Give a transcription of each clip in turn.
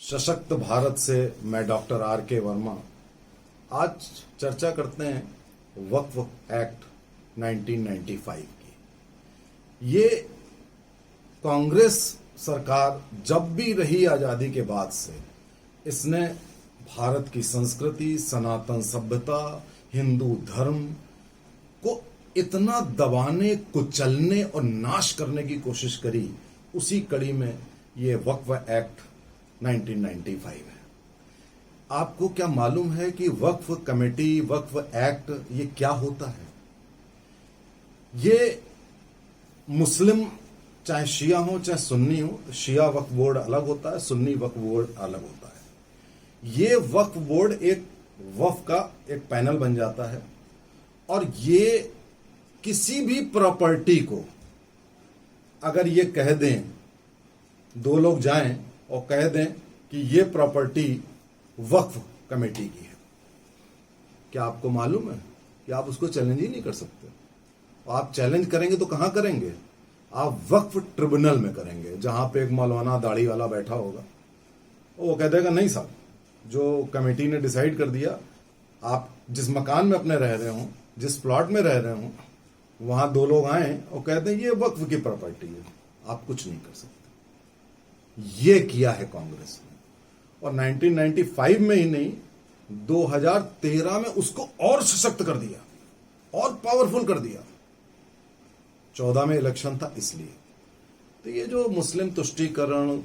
सशक्त भारत से मैं डॉक्टर आर के वर्मा आज चर्चा करते हैं वक्फ एक्ट 1995 की। ये कांग्रेस सरकार जब भी रही आजादी के बाद से इसने भारत की संस्कृति, सनातन सभ्यता, हिंदू धर्म को इतना दबाने, कुचलने और नाश करने की कोशिश करी। उसी कड़ी में ये वक्फ एक्ट 1995 है। आपको क्या मालूम है कि वक्फ कमेटी, वक्फ एक्ट ये क्या होता है? ये मुस्लिम चाहे शिया हो चाहे सुन्नी हो, शिया वक्फ बोर्ड अलग होता है, सुन्नी वक्फ बोर्ड अलग होता है। ये वक्फ बोर्ड एक वक्फ का एक पैनल बन जाता है और ये किसी भी प्रॉपर्टी को अगर ये कह दें, दो लोग जाएं और कह दें कि ये प्रॉपर्टी वक्फ कमेटी की है, क्या आपको मालूम है कि आप उसको चैलेंज ही नहीं कर सकते? आप चैलेंज करेंगे तो कहां करेंगे? आप वक्फ ट्रिब्यूनल में करेंगे, जहां पे एक मौलाना दाढ़ी वाला बैठा होगा। वो कह देगा नहीं साहब, जो कमेटी ने डिसाइड कर दिया, आप जिस मकान में अपने रह रहे हो, जिस प्लॉट में रह रहे हो, वहां दो लोग आए और कहते हैं ये वक्फ की प्रॉपर्टी है, आप कुछ नहीं कर सकते। ये किया है कांग्रेस ने, और 1995 में ही नहीं, 2013 में उसको और सशक्त कर दिया और पावरफुल कर दिया। 14 में इलेक्शन था इसलिए। तो ये जो मुस्लिम तुष्टीकरण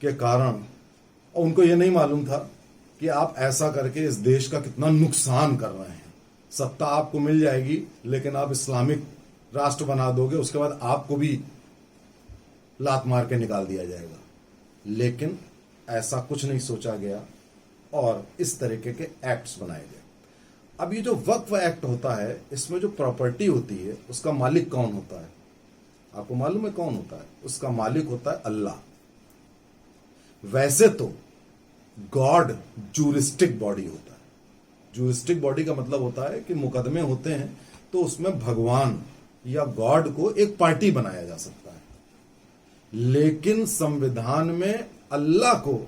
के कारण, और उनको ये नहीं मालूम था कि आप ऐसा करके इस देश का कितना नुकसान कर रहे हैं। सत्ता आपको मिल जाएगी लेकिन आप इस्लामिक राष्ट्र बना दोगे, उसके बाद आपको भी लात मार के निकाल दिया जाएगा। लेकिन ऐसा कुछ नहीं सोचा गया और इस तरीके के एक्ट्स बनाए गए। अब ये जो वक्फ एक्ट होता है, इसमें जो प्रॉपर्टी होती है उसका मालिक कौन होता है? आपको मालूम है कौन होता है? उसका मालिक होता है अल्लाह। वैसे तो गॉड जूरिस्टिक बॉडी होता है। जूरिस्टिक बॉडी का मतलब होता है कि मुकदमे होते हैं तो उसमें भगवान या गॉड को एक पार्टी बनाया जा सकता है, लेकिन संविधान में अल्लाह को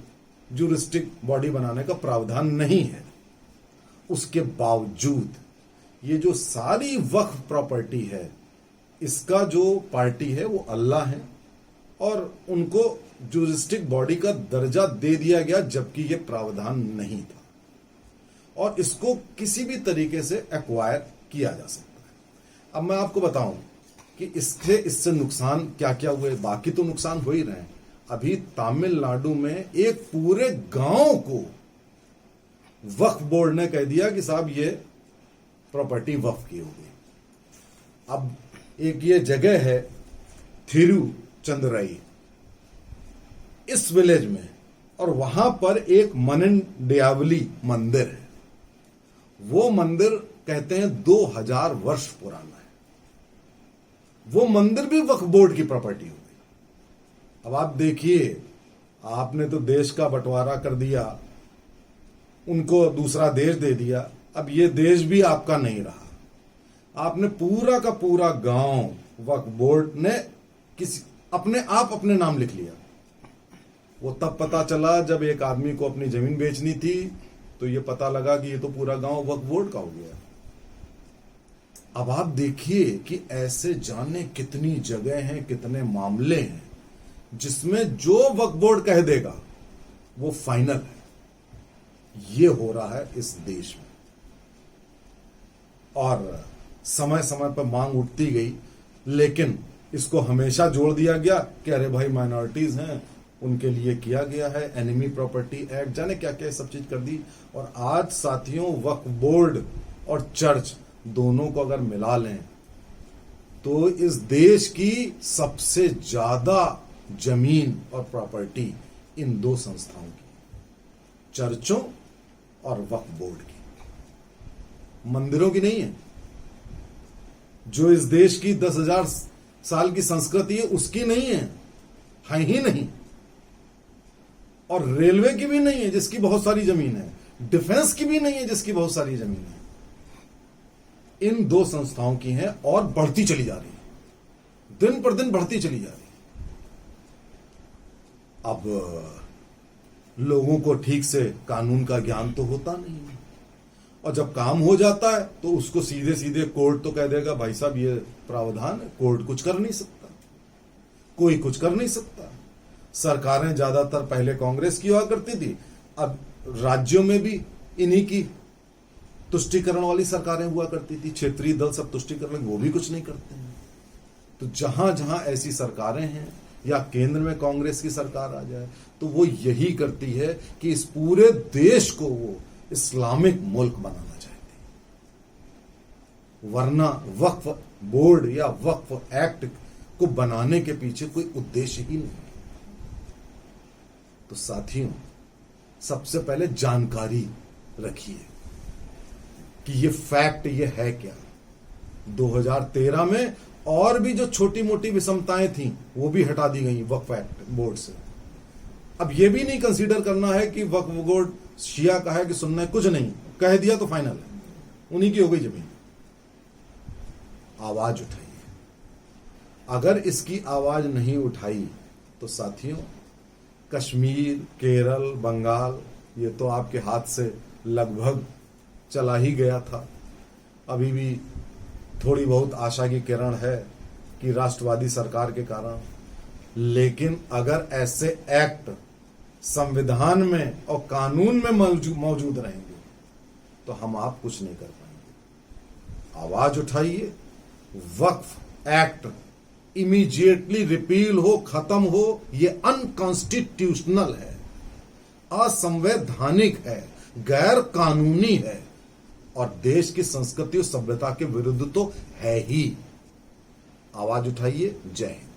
जूरिस्टिक बॉडी बनाने का प्रावधान नहीं है। उसके बावजूद ये जो सारी वक्फ प्रॉपर्टी है, इसका जो पार्टी है वो अल्लाह है और उनको जूरिस्टिक बॉडी का दर्जा दे दिया गया, जबकि ये प्रावधान नहीं था और इसको किसी भी तरीके से एक्वायर किया जा सकता है। अब मैं आपको बताऊं कि इससे नुकसान क्या क्या हुए। बाकी तो नुकसान हो ही रहे हैं। अभी तमिलनाडु में एक पूरे गांव को वक्फ बोर्ड ने कह दिया कि साहब ये प्रॉपर्टी वक्फ की होगी। अब एक ये जगह है थिरुचंदराई, इस विलेज में, और वहां पर एक मनंडियावली मंदिर है। वो मंदिर कहते हैं 2000 वर्ष पुराना है। वो मंदिर भी वक्फ बोर्ड की प्रॉपर्टी हो गई। अब आप देखिए, आपने तो देश का बंटवारा कर दिया, उनको दूसरा देश दे दिया, अब ये देश भी आपका नहीं रहा। आपने पूरा का पूरा गांव वक्फ बोर्ड ने अपने नाम लिख लिया। वो तब पता चला जब एक आदमी को अपनी जमीन बेचनी थी, तो ये पता लगा कि ये तो पूरा गांव वक्फ बोर्ड का हो गया। अब आप देखिए कि ऐसे जाने कितनी जगह हैं, कितने मामले हैं जिसमें जो वक्फ बोर्ड कह देगा वो फाइनल है। ये हो रहा है इस देश में, और समय समय पर मांग उठती गई, लेकिन इसको हमेशा जोड़ दिया गया कि अरे भाई माइनॉरिटीज हैं, उनके लिए किया गया है, एनिमी प्रॉपर्टी एक्ट, जाने क्या क्या सब चीज कर दी। और आज साथियों, वक्फ बोर्ड और चर्च दोनों को अगर मिला लें तो इस देश की सबसे ज्यादा जमीन और प्रॉपर्टी इन दो संस्थाओं की, चर्चों और वक्फ बोर्ड की। मंदिरों की नहीं है। जो इस देश की 10,000 साल की संस्कृति है उसकी नहीं है ही नहीं। और रेलवे की भी नहीं है जिसकी बहुत सारी जमीन है, डिफेंस की भी नहीं है जिसकी बहुत सारी जमीन है। इन दो संस्थाओं की है और बढ़ती चली जा रही है, दिन पर दिन बढ़ती चली जा रही है। अब लोगों को ठीक से कानून का ज्ञान तो होता नहीं है, और जब काम हो जाता है तो उसको सीधे सीधे कोर्ट तो कह देगा भाई साहब ये प्रावधान है, कोर्ट कुछ कर नहीं सकता, कोई कुछ कर नहीं सकता। सरकारें ज्यादातर पहले कांग्रेस की हुआ करती थी, अब राज्यों में भी इन्हीं की तुष्टिकरण वाली सरकारें हुआ करती थी, क्षेत्रीय दल सब तुष्टिकरण, वो भी कुछ नहीं करते हैं। तो जहां जहां ऐसी सरकारें हैं या केंद्र में कांग्रेस की सरकार आ जाए तो वो यही करती है कि इस पूरे देश को वो इस्लामिक मुल्क बनाना चाहती है। वरना वक्फ बोर्ड या वक्फ एक्ट को बनाने के पीछे कोई उद्देश्य ही नहीं। तो साथियों, सबसे पहले जानकारी रखिए कि ये फैक्ट ये है क्या। 2013 में और भी जो छोटी मोटी विषमताएं थी वो भी हटा दी गई वक्फ एक्ट बोर्ड से। अब ये भी नहीं कंसीडर करना है कि वक्फ बोर्ड शिया का है कि सुन्ना है, कुछ नहीं, कह दिया तो फाइनल है, उन्हीं की हो गई जमीन। आवाज उठाइए। अगर इसकी आवाज नहीं उठाई तो साथियों, कश्मीर, केरल, बंगाल ये तो आपके हाथ से लगभग चला ही गया था। अभी भी थोड़ी बहुत आशा की किरण है कि राष्ट्रवादी सरकार के कारण, लेकिन अगर ऐसे एक्ट संविधान में और कानून में मौजूद रहेंगे तो हम आप कुछ नहीं कर पाएंगे। आवाज उठाइए, वक्फ एक्ट इमीडिएटली रिपील हो, खत्म हो। ये अनकॉन्स्टिट्यूशनल है, असंवैधानिक है, गैर कानूनी है और देश की संस्कृति और सभ्यता के विरुद्ध तो है ही। आवाज उठाइए। जय हिंद।